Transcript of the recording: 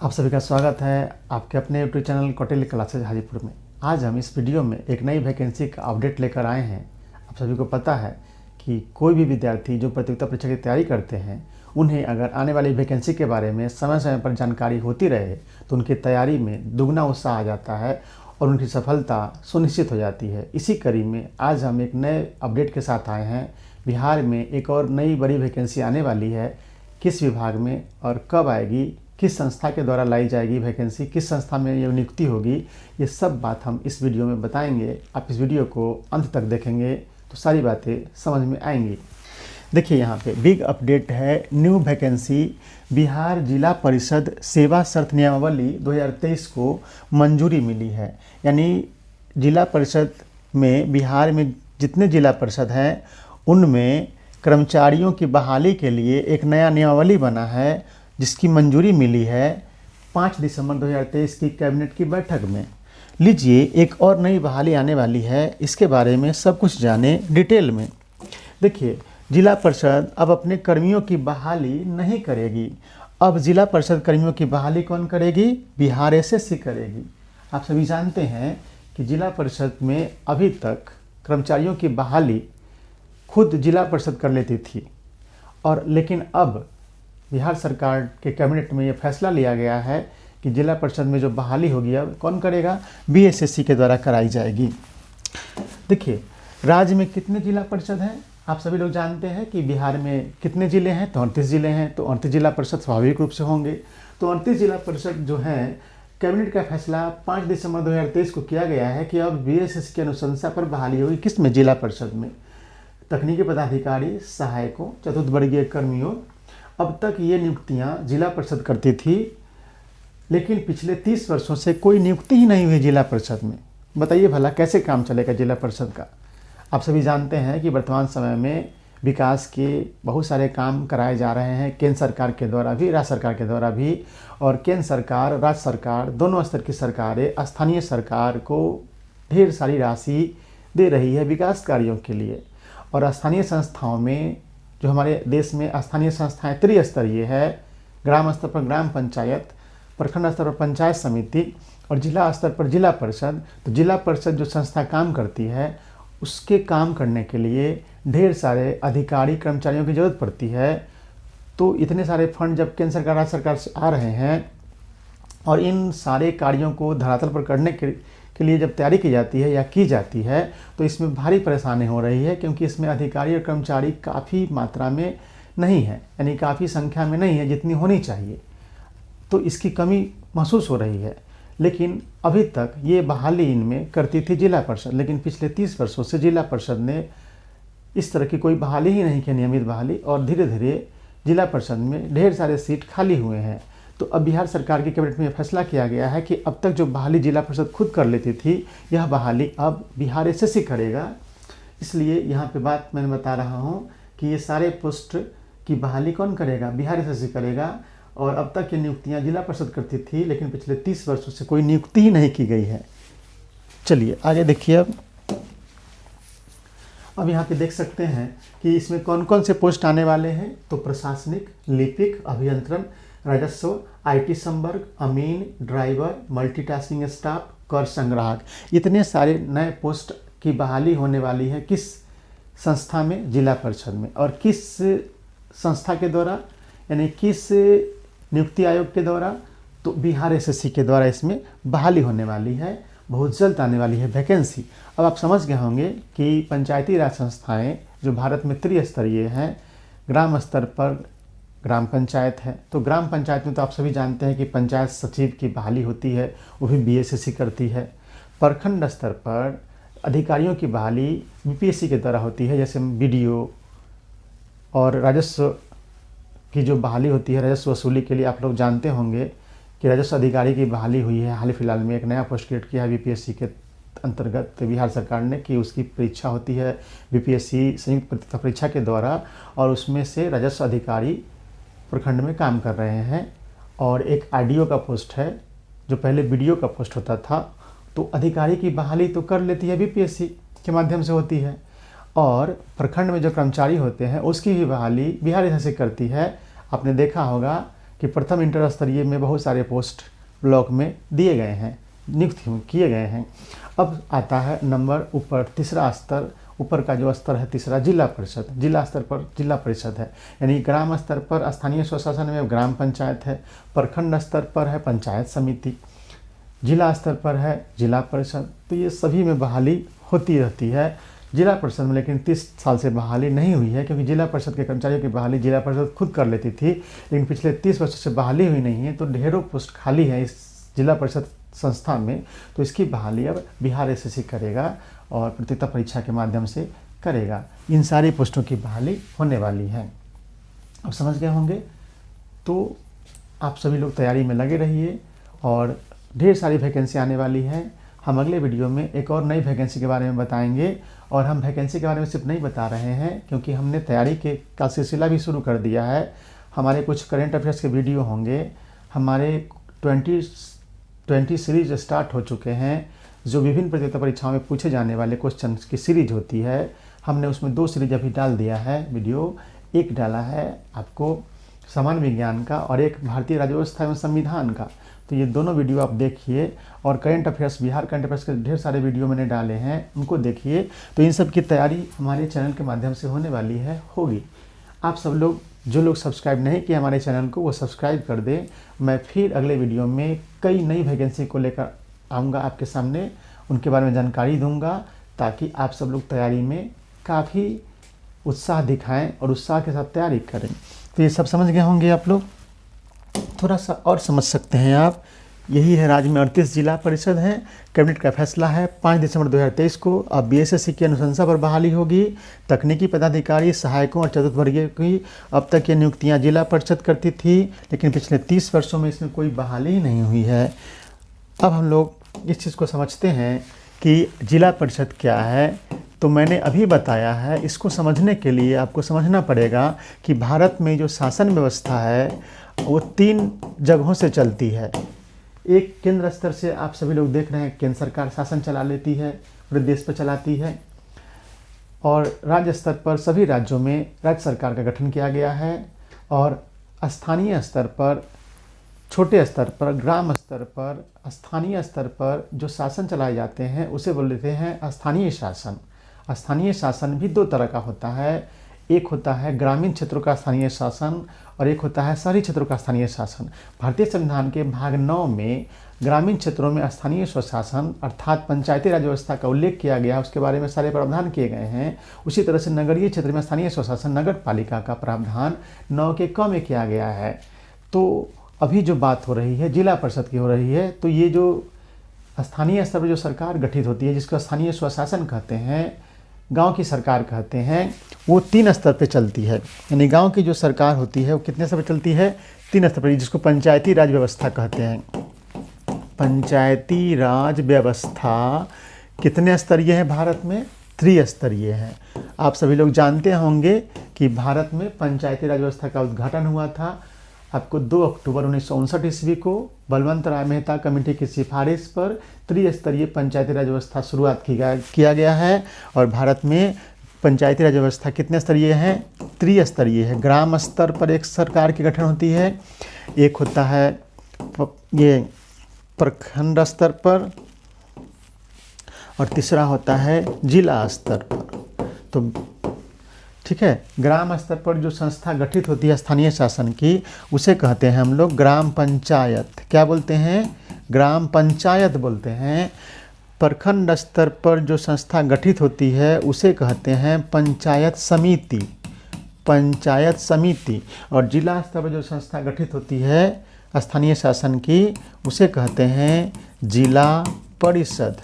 आप सभी का स्वागत है आपके अपने YouTube channel Kautilya classes Hajipur में। आज हम इस वीडियो में एक नई वैकेंसी का अपडेट लेकर आए हैं। आप सभी को पता है कि कोई भी विद्यार्थी जो प्रतियोगिता परीक्षा की तैयारी करते हैं, उन्हें अगर आने वाली वैकेंसी के बारे में समय समय पर जानकारी होती रहे तो उनकी तैयारी में दुगना उत्साह आ जाता है और उनकी सफलता सुनिश्चित हो जाती है। इसी कड़ी में आज हम एक नए अपडेट के साथ आए हैं। बिहार में एक और नई बड़ी वैकेंसी आने वाली है। किस विभाग में और कब आएगी, किस संस्था के द्वारा लाई जाएगी वैकेंसी, किस संस्था में ये नियुक्ति होगी, ये सब बात हम इस वीडियो में बताएंगे। आप इस वीडियो को अंत तक देखेंगे तो सारी बातें समझ में आएंगी। देखिए यहाँ पे बिग अपडेट है, न्यू वैकेंसी। बिहार जिला परिषद सेवा शर्त नियमावली 2023 को मंजूरी मिली है। यानी जिला परिषद में बिहार में जितने जिला परिषद हैं उनमें कर्मचारियों की बहाली के लिए एक नया नियमावली बना है, जिसकी मंजूरी मिली है 5 दिसंबर 2023 की कैबिनेट की बैठक में। लीजिए, एक और नई बहाली आने वाली है, इसके बारे में सब कुछ जाने डिटेल में। देखिए, जिला परिषद अब अपने कर्मियों की बहाली नहीं करेगी। अब जिला परिषद कर्मियों की बहाली कौन करेगी? बिहार एसएससी करेगी। आप सभी जानते हैं कि जिला परिषद में अभी तक कर्मचारियों की बहाली खुद जिला परिषद कर लेती थी, और लेकिन अब बिहार सरकार के कैबिनेट में ये फैसला लिया गया है कि जिला परिषद में जो बहाली होगी अब कौन करेगा? बीएसएससी के द्वारा कराई जाएगी। देखिए, राज्य में कितने जिला परिषद हैं? आप सभी लोग जानते हैं कि बिहार में कितने ज़िले हैं? तो 38 ज़िले हैं। तो 38 जिला परिषद स्वाभाविक रूप से होंगे। तो 38 जिला परिषद जो हैं, कैबिनेट का फैसला 5 दिसंबर 2023 को किया गया है कि अब बीएसएससी की अनुशंसा पर बहाली होगी। किस में? जिला परिषद में। तकनीकी पदाधिकारी, सहायकों, चतुर्थवर्गीय कर्मियों। अब तक ये नियुक्तियां जिला परिषद करती थी, लेकिन पिछले 30 वर्षों से कोई नियुक्ति ही नहीं हुई जिला परिषद में। बताइए भला कैसे काम चलेगा जिला परिषद का? आप सभी जानते हैं कि वर्तमान समय में विकास के बहुत सारे काम कराए जा रहे हैं, केंद्र सरकार के द्वारा भी, राज्य सरकार के द्वारा भी। और केंद्र सरकार, राज्य सरकार, दोनों स्तर की सरकारें स्थानीय सरकार को ढेर सारी राशि दे रही है विकास कार्यों के लिए। और स्थानीय संस्थाओं में, जो हमारे देश में स्थानीय संस्थाएं त्रिस्तरीय है, ग्राम स्तर पर ग्राम पंचायत, प्रखंड स्तर पर पंचायत समिति और जिला स्तर पर जिला परिषद। तो जिला परिषद जो संस्था काम करती है, उसके काम करने के लिए ढेर सारे अधिकारी, कर्मचारियों की ज़रूरत पड़ती है। तो इतने सारे फंड जब केंद्र सरकार, राज्य सरकार से आ रहे हैं और इन सारे कार्यों को धरातल पर करने के लिए जब तैयारी की जाती है या की जाती है, तो इसमें भारी परेशानी हो रही है, क्योंकि इसमें अधिकारी और कर्मचारी काफ़ी मात्रा में नहीं है, यानी काफ़ी संख्या में नहीं है जितनी होनी चाहिए। तो इसकी कमी महसूस हो रही है। लेकिन अभी तक ये बहाली इनमें करती थी जिला परिषद, लेकिन पिछले 30 वर्षों से जिला परिषद ने इस तरह की कोई बहाली ही नहीं की, नियमित बहाली। और धीरे धीरे जिला परिषद में ढेर सारे सीट खाली हुए हैं। तो अब बिहार सरकार की कैबिनेट में फैसला किया गया है कि अब तक जो बहाली जिला परिषद खुद कर लेती थी, यह बहाली अब बिहार एसएससी करेगा। इसलिए यहाँ पे बात मैंने बता रहा हूँ कि ये सारे पोस्ट की बहाली कौन करेगा? बिहार एसएससी करेगा। और अब तक ये नियुक्तियाँ जिला परिषद करती थी, लेकिन पिछले 30 वर्षों से कोई नियुक्ति ही नहीं की गई है। चलिए आगे देखिए। अब यहाँ पे देख सकते हैं कि इसमें कौन कौन से पोस्ट आने वाले हैं। तो प्रशासनिक, लिपिक, अभियंत्रण, राजस्व, आईटी संवर्ग, अमीन, ड्राइवर, मल्टीटास्किंग स्टाफ, कर संग्राहक, इतने सारे नए पोस्ट की बहाली होने वाली है। किस संस्था में? जिला परिषद में। और किस संस्था के द्वारा, यानी किस नियुक्ति आयोग के द्वारा? तो बिहार एसएससी के द्वारा इसमें बहाली होने वाली है। बहुत जल्द आने वाली है वैकेंसी। अब आप समझ गए होंगे कि पंचायती राज संस्थाएँ जो भारत में त्रिस्तरीय हैं, ग्राम स्तर पर ग्राम पंचायत है। तो ग्राम पंचायत में तो आप सभी जानते हैं कि पंचायत सचिव की बहाली होती है, वो भी बीएसएससी करती है। प्रखंड स्तर पर अधिकारियों की बहाली बीपीएससी के द्वारा होती है, जैसे बीडीओ। और राजस्व की जो बहाली होती है, राजस्व वसूली के लिए, आप लोग जानते होंगे कि राजस्व अधिकारी की बहाली हुई है। हाल ही फिलहाल में एक नया पोस्ट क्रिएट किया है बीपीएससी के अंतर्गत बिहार सरकार ने, कि उसकी परीक्षा होती है बीपीएससी संयुक्त परीक्षा के द्वारा, और उसमें से राजस्व अधिकारी प्रखंड में काम कर रहे हैं। और एक आरडीओ का पोस्ट है, जो पहले बीडीओ का पोस्ट होता था। तो अधिकारी की बहाली तो कर लेती है बीपीएससी के माध्यम से होती है। और प्रखंड में जो कर्मचारी होते हैं उसकी भी बहाली बिहार एसएससी करती है। आपने देखा होगा कि प्रथम इंटर स्तरीय में बहुत सारे पोस्ट ब्लॉक में दिए गए हैं, नियुक्त किए गए हैं। अब आता है नंबर ऊपर, तीसरा स्तर, ऊपर का जो स्तर है तीसरा, जिला परिषद। जिला स्तर पर जिला परिषद है, यानी ग्राम स्तर पर स्थानीय स्वशासन में ग्राम पंचायत है, प्रखंड स्तर पर है पंचायत समिति, जिला स्तर पर है जिला परिषद। तो ये सभी में बहाली होती रहती है। जिला परिषद में लेकिन 30 साल से बहाली नहीं हुई है, क्योंकि जिला परिषद के कर्मचारियों की बहाली जिला परिषद खुद कर लेती थी, लेकिन पिछले 30 वर्षों से बहाली हुई नहीं है। तो ढेरों पोस्ट खाली है इस जिला परिषद संस्था में, तो इसकी बहाली अब बिहार एसएससी करेगा और प्रतियोगिता परीक्षा के माध्यम से करेगा। इन सारी पोस्टों की बहाली होने वाली है। अब समझ गए होंगे। तो आप सभी लोग तैयारी में लगे रहिए और ढेर सारी वैकेंसी आने वाली है। हम अगले वीडियो में एक और नई वैकेंसी के बारे में बताएंगे, और हम वैकेंसी के बारे में सिर्फ नहीं बता रहे हैं, क्योंकि हमने तैयारी का सिलसिला भी शुरू कर दिया है। हमारे कुछ करेंट अफेयर्स के वीडियो होंगे, हमारे 20 सीरीज स्टार्ट हो चुके हैं, जो विभिन्न प्रतियोगिता परीक्षाओं में पूछे जाने वाले क्वेश्चन की सीरीज होती है। हमने उसमें 2 सीरीज अभी डाल दिया है वीडियो। एक डाला है आपको सामान्य विज्ञान का और एक भारतीय राज्य व्यवस्था एवं संविधान का। तो ये दोनों वीडियो आप देखिए, और current affairs, Bihar current affairs के ढेर सारे वीडियो मैंने डाले हैं, उनको देखिए। तो इन सब की तैयारी हमारे चैनल के माध्यम से होने वाली है, होगी। आप सब लोग, जो लोग सब्सक्राइब नहीं किए हमारे चैनल को, वो सब्सक्राइब कर दें। मैं फिर अगले वीडियो में कई नई वैकेंसी को लेकर आऊँगा आपके सामने, उनके बारे में जानकारी दूंगा, ताकि आप सब लोग तैयारी में काफ़ी उत्साह दिखाएं और उत्साह के साथ तैयारी करें। तो ये सब समझ गए होंगे आप लोग। थोड़ा सा और समझ सकते हैं आप। यही है, राज्य में 38 जिला परिषद हैं। कैबिनेट का फैसला है 5 दिसंबर 2023 को। अब बीएसएससी की अनुशंसा पर बहाली होगी। तकनीकी पदाधिकारी, सहायकों और चतुर्थ वर्गीय की अब तक ये नियुक्तियां जिला परिषद करती थी, लेकिन पिछले 30 वर्षों में इसमें कोई बहाली ही नहीं हुई है। अब हम लोग इस चीज़ को समझते हैं कि जिला परिषद क्या है। तो मैंने अभी बताया है, इसको समझने के लिए आपको समझना पड़ेगा कि भारत में जो शासन व्यवस्था है वो 3 जगहों से चलती है। एक, केंद्र स्तर से आप सभी लोग देख रहे हैं, केंद्र सरकार शासन चला लेती है, पूरे देश पर चलाती है। और राज्य स्तर पर सभी राज्यों में राज्य सरकार का गठन किया गया है। और स्थानीय स्तर पर, छोटे स्तर पर, ग्राम स्तर पर, स्थानीय स्तर पर जो शासन चलाए जाते हैं उसे बोलते हैं स्थानीय शासन। स्थानीय शासन भी 2 तरह का होता है। एक होता है ग्रामीण क्षेत्रों का स्थानीय शासन और एक होता है शहरी क्षेत्रों का स्थानीय शासन। भारतीय संविधान के भाग 9 में ग्रामीण क्षेत्रों में स्थानीय स्वशासन अर्थात पंचायती राज व्यवस्था का उल्लेख किया गया, उसके बारे में सारे प्रावधान किए गए हैं। उसी तरह से नगरीय क्षेत्र में स्थानीय स्वशासन, नगर पालिका का प्रावधान 9 के क में किया गया है। तो अभी जो बात हो रही है जिला परिषद की हो रही है। तो ये जो स्थानीय स्तर पर जो सरकार गठित होती है, जिसको स्थानीय स्वशासन कहते हैं, गांव की सरकार कहते हैं, वो 3 स्तर पे चलती है। यानी गांव की जो सरकार होती है वो कितने स्तर पे चलती है? 3 स्तर पर, जिसको पंचायती राज व्यवस्था कहते हैं। पंचायती राज व्यवस्था कितने स्तरीय है भारत में? 3 स्तरीय है। आप सभी लोग जानते होंगे कि भारत में पंचायती राज व्यवस्था का उद्घाटन हुआ था आपको 2 अक्टूबर 1959 ईस्वी को बलवंत राय मेहता कमेटी की सिफारिश पर त्रिस्तरीय पंचायती राज व्यवस्था शुरुआत किया गया है। और भारत में पंचायती राज व्यवस्था कितने स्तरीय है? त्रिस्तरीय है। ग्राम स्तर पर एक सरकार की गठन होती है, एक होता है ये प्रखंड स्तर पर, और तीसरा होता है जिला स्तर पर। तो ठीक है, ग्राम स्तर पर जो संस्था गठित होती है स्थानीय शासन की, उसे कहते हैं हम लोग ग्राम पंचायत। क्या बोलते हैं? ग्राम पंचायत बोलते हैं। प्रखंड स्तर पर जो संस्था गठित होती है उसे कहते हैं पंचायत समिति। पंचायत समिति। और जिला स्तर पर जो संस्था गठित होती है स्थानीय शासन की, उसे कहते हैं जिला परिषद।